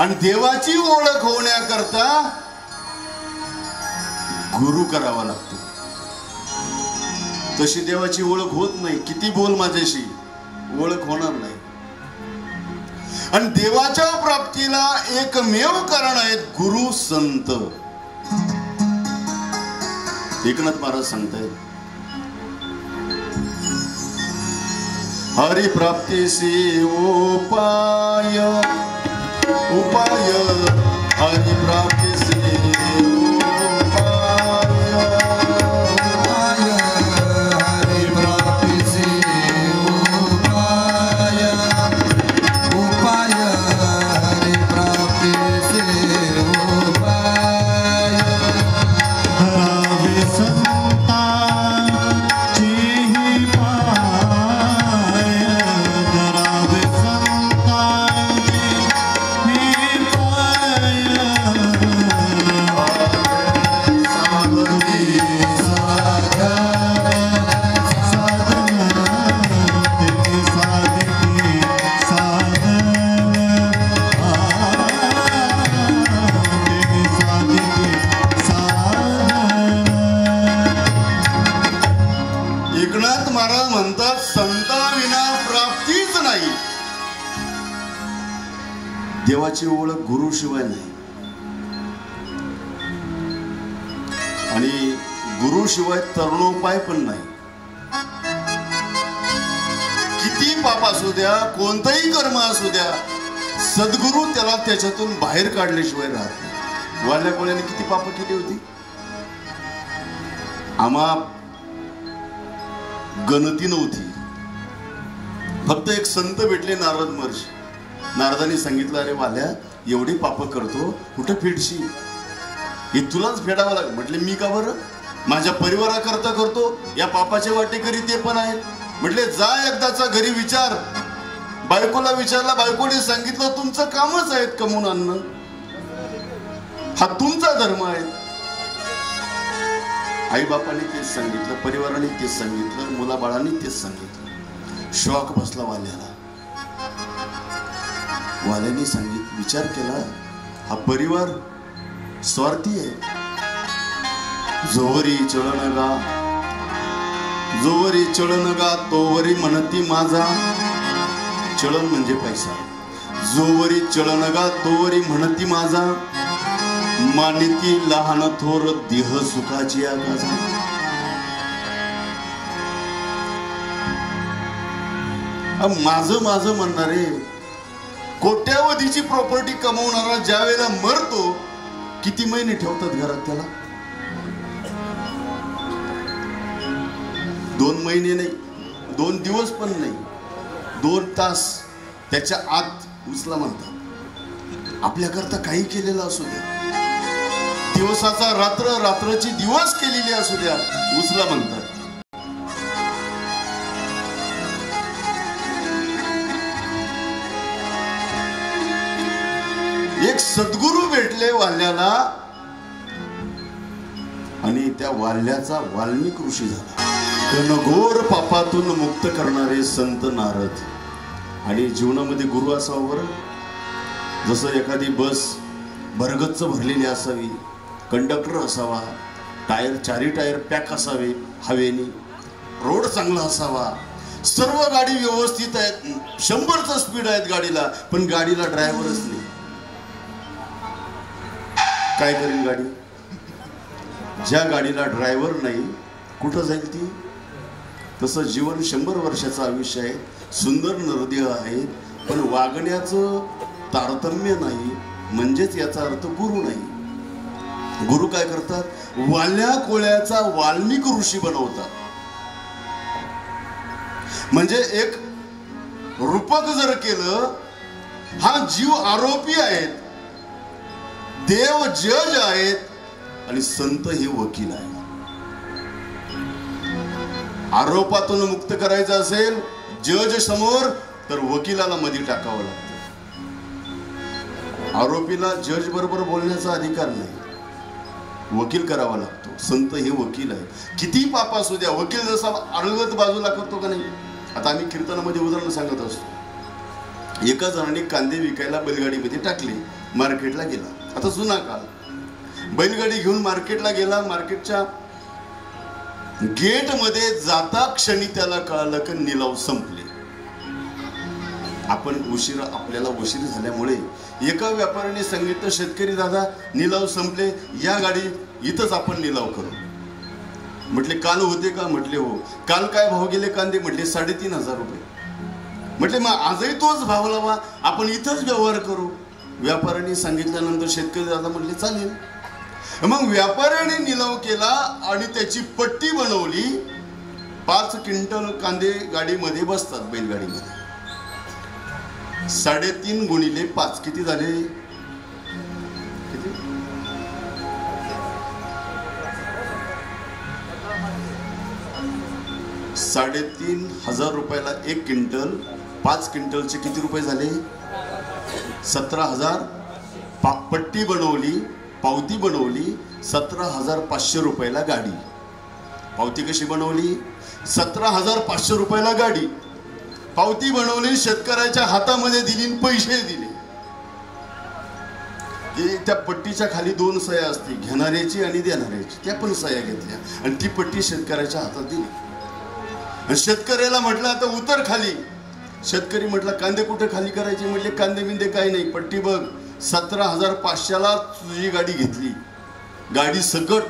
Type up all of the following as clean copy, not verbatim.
आणि देवाची ओळख होण्याकरता गुरु करावा लागतो. तशी देवाची ओळख होत नाही. किती बोल माझ्याशी, ओळख होणार नाही. आणि देवाच्या प्राप्तीला एकमेव कारण आहेत गुरु संत. एकनाथ महाराज सांगतायत, हरि प्राप्तीसी उपाय उपाय हरि प्राप्तीसी देवाची ओळख गुरु शिवाय नाही. आणि गुरु शिवाय तरुणोपाय पण नाही. किती पाप असू द्या, कोणतंही कर्म असू द्या, सद्गुरु त्याला त्याच्यातून बाहेर काढल्याशिवाय राहत नाही. वाल्या कोल्याने किती पाप केली होती आम्हा गणती नव्हती. फक्त एक संत भेटले, नारद महर्षी. नारदांनी सांगितलं, अरे वाल्या एवढी पाप करतो, कुठं फेडशी, हे तुलाच फेडावं लागेल. म्हटले मी का बरं, माझ्या परिवाराकरता करतो, या पापाचे वाटेकरी ते पण आहेत. म्हटले जा एकदाचा घरी विचार. बायकोला विचारला, बायकोने सांगितलं तुमचं कामच आहे कमवून आणणं, हा तुमचा धर्म आहे. आई बापाने तेच सांगितलं, परिवाराने तेच सांगितलं, मुलाबाळांनी तेच सांगितलं. शॉक बसला वाल्याला. वाल्याने सांगितलं, विचार केला, हा परिवार स्वार्थी आहे. जोवरी चळणगा, जोवरी चळणगा तोवरी म्हणती माझा. चळण म्हणजे पैसा. जोवरी चळणगा तोवरी म्हणती माझा, मानिती लहान थोर देह सुखाची आगाजा. माझं माझं म्हणणारे, कोट्यावधीची प्रॉपर्टी कमवणारा ज्या वेळेला मरतो, किती महिने ठेवतात घरात त्याला? 2 महिने नाही, 2 दिवस पण नाही, 2 तास त्याच्या आत उचला म्हणतात. आपल्याकरता काही केलेलं असू द्या, दिवसाचा रात्र, रात्रची दिवस केलेली असू द्या, उचला म्हणतात. एक सद्गुरु भेटले वाल्याला, आणि त्या वाल्याचा वाल्मिक ऋषी झाला. घनघोर पापातून मुक्त करणारे संत नारद. आणि जीवनामध्ये गुरु असावा बरं. जसं एखादी बस भरगच्च भरलेली असावी, कंडक्टर असावा, टायर 4 टायर पॅक असावे हवेने, रोड चांगला असावा, सर्व गाडी व्यवस्थित आहेत, 100चं स्पीड आहेत गाडीला, पण गाडीला ड्रायव्हरच नाही. काय करेल गाडी? ज्या गाडीला ड्रायव्हर नाही, कुठं जाईल ती? तसं जीवन 100 वर्षाचं आयुष्य आहे, सुंदर नरदेह आहेत, पण वागण्याचं तारतम्य नाही. म्हणजेच याचा अर्थ गुरु नाही. गुरु काय करतात? वाल्या कोळ्याचा वाल्मिक ऋषी बनवतात. म्हणजे एक रूपक जर केलं, हा जीव आरोपी आहेत, देव जज आहेत, आणि संत हे वकील आहेत. आरोपातून मुक्त करायचं असेल जज समोर, तर वकिलाला मध्ये टाकावं लागतं. आरोपीला जज बरोबर बोलण्याचा अधिकार नाही, वकील करावा लागतो. संत हे वकील आहे. किती पाप असू द्या, वकील जसा अर्धवट बाजूला करतो का नाही. आता आम्ही कीर्तनामध्ये उदाहरण सांगत असतो. एका जणाने कांदे विकायला बैलगाडीमध्ये टाकले, मार्केटला गेला. आता जुना काळ, बैलगाडी घेऊन मार्केटला गेला. मार्केटच्या गेट मध्ये जाता क्षणी त्याला कळालं की निलाव संपले. आपल्याला उशीर झाल्यामुळे एका व्यापाऱ्याने सांगितलं, शेतकरी दादा निलाव संपले, या गाडी इथंच आपण निलाव करू. म्हटले काल होते का? म्हटले हो. काल काय भाव गेले कांदे? म्हटले 3,500 रुपये. म्हटले मग आजही तोच भाव लावा, आपण इथंच व्यवहार करू. व्यापाऱ्याने सांगितल्यानंतर शेतकरी दादा म्हटले चालेल. मग व्यापाऱ्याने निलाव केला आणि त्याची पट्टी बनवली. 5 क्विंटल कांदे गाडीमध्ये बसतात बैलगाडीमध्ये. 3.5 गुणिले 5 किती झाले? किती? 3,500 रुपयाला 1 क्विंटल. 5 क्विंटलचे किती रुपये झाले? 17,000. पट्टी बनवली, पावती बनवली. 17,500 रुपयाला गाडी. पावती कशी बनवली? 17,500 रुपयाला गाडी. पावती बनवली, शेतकऱ्याच्या हातामध्ये दिली, पैसे दिले. त्या पट्टीच्या खाली 2 सह्या असतील, घेणाऱ्याची आणि देणाऱ्याची. त्या पण सह्या घेतल्या आणि ती पट्टी शेतकऱ्याच्या हातात दिली. शेतकऱ्याला म्हटलं आता उतर खाली. शेतकरी म्हटलं कांदे कुठे खाली करायचे? म्हटले कांदे बिंदे काही नाही, पट्टी बघ. 17,500ला तुझी गाडी घेतली, गाडी सकट.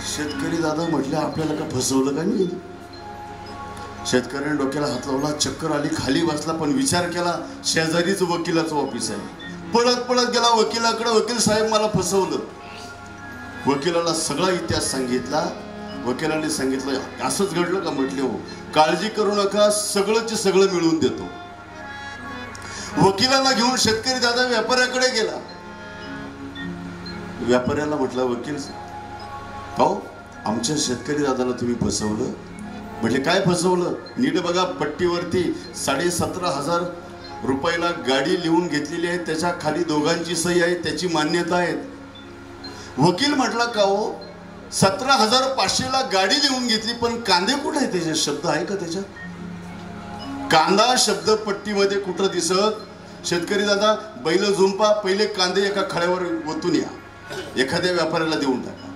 शेतकरी दादा म्हटले आपल्याला का फसवलं का नाही? शेतकऱ्याने डोक्याला हात लावला, चक्कर आली, खाली बसला. पण विचार केला शेजारीच वकिलाचं ऑफिस आहे. पळत पळत गेला वकिलाकडे. वकील साहेब मला फसवलं. वकिलाला सगळा इतिहास सांगितला. वकिलाने सांगितलं असंच घडलं का? म्हटले हो. काळजी करू नका, सगळंच सगळं मिळवून देतो. वकिलाला घेऊन शेतकरी दादा व्यापाऱ्याकडे गेला. व्यापाऱ्याला म्हटलं वकील हो, आमच्या शेतकरी दादाला तुम्ही फसवलं. म्हटले काय फसवलं? नीट बघा, पट्टीवरती 17,500 रुपयाला गाडी लिहून घेतलेली आहे, त्याच्या खाली दोघांची सही आहे, त्याची मान्यता आहे. वकील म्हटला का हो, 17,500ला गाडी लिहून घेतली, पण कांदे कुठे आहे? त्याच्यात शब्द आहे का? त्याच्यात कांदा शब्द पट्टीमध्ये कुठं दिसत? शेतकरी दादा बैल झुंपा, पहिले कांदे एका खड्यावर ओतून या, एखाद्या व्यापाऱ्याला देऊन टाका.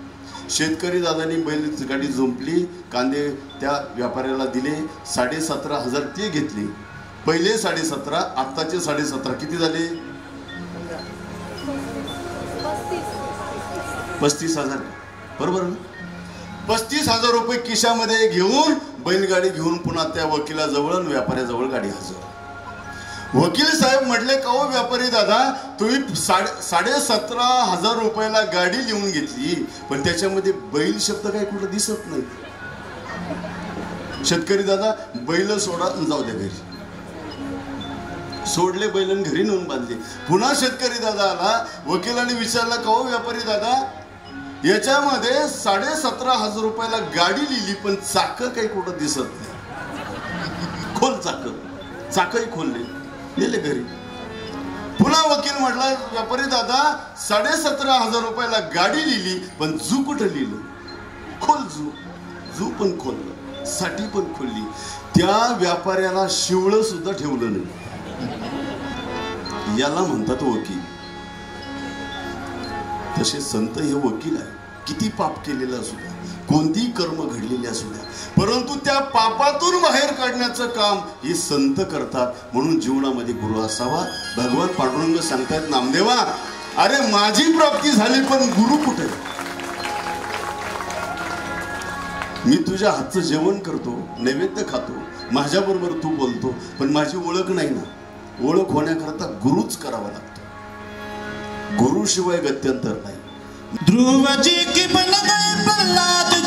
शेतकरी दादानी बैल गाडी झुंपली, कांदे त्या व्यापाऱ्याला दिले. 17,500 ते घेतले. पहिले 17,500, आत्ताचे 17,500 किती झाले? 35,000. बरोबर ना? 35,000 रुपये खिशामध्ये घेऊन बैलगाडी घेऊन पुन्हा त्या वकिलाजवळ आणि व्यापाऱ्याजवळ गाडी हजर. वकील साहेब म्हटले का हो व्यापारी दादा, तुम्ही 17,500 रुपयाला गाडी लिहून घेतली, पण त्याच्यामध्ये बैल शब्द काही कुठं दिसत नाही. शेतकरी दादा बैल सोडा जाऊ द्या घरी. सोडले बैल, घरी नेऊन बांधले. पुन्हा शेतकरी दादा आला. वकिलाने विचारला का हो व्यापारी दादा, याच्यामध्ये 17,500 रुपयाला गाडी लिहिली, पण चाक काही कुठं दिसत नाही. खोल चाकही खोलले, नेले घरी. पुन्हा वकील म्हटला व्यापारी दादा, 17,500 रुपयाला गाडी लिहिली, पण जू कुठं लिहिलं? खोल जू पण खोललं, साठी पण खोलली. त्या व्यापाऱ्याला शिवळ सुद्धा ठेवलं नाही. याला म्हणतात वकील. तसे संत हे वकील आहे. किती पाप केलेलं असू द्या, कोणतीही कर्म घडलेली असू द्या, परंतु त्या पापातून बाहेर काढण्याचं काम हे संत करतात. म्हणून जीवनामध्ये गुरु असावा. भगवान पांडुरंग सांगतात नामदेवा, अरे माझी प्राप्ती झाली, पण गुरु कुठे? मी तुझ्या हातचं जेवण करतो, नैवेद्य खातो, माझ्याबरोबर तू बोलतो, पण माझी ओळख नाही ना. ओळख होण्याकरता गुरुच करावा लागतो. गुरु शिवाय गत्यंतर नाही. ध्रुव जी की बन गए प्रहलाद